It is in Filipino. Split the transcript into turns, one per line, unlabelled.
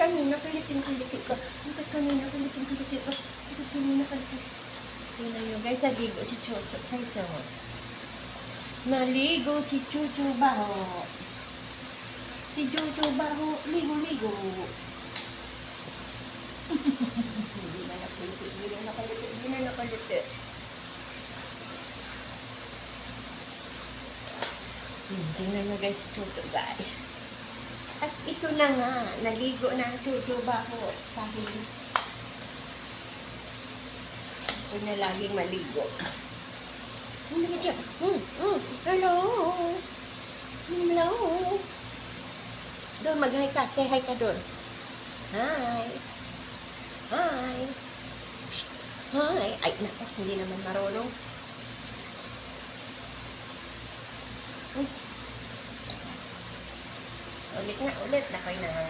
kanina kalitin-kaliti ka. Bakit kanina kalitin-kaliti ka? Bakit kanina kalitin? Tingnan nyo guys, naligo si Chucho. Guys, oh. Naligo si Chucho Baho. Si Chucho Baho, ligo-ligo. Hindi na nakaliti, hindi na nakaliti, hindi na nakaliti. Tingnan nyo guys, si Chucho guys. At ito na nga, naligo na ang Chucho Baho. Dahil ito na laging maligo. Hindi ka siya. Hello. Hello. Doon, mag-hi ka. Say hi ka doon. Hi. Hi. Psst. Hi. Ay, naku, hindi naman marunong. Ulit na, ulit. Nakoy na.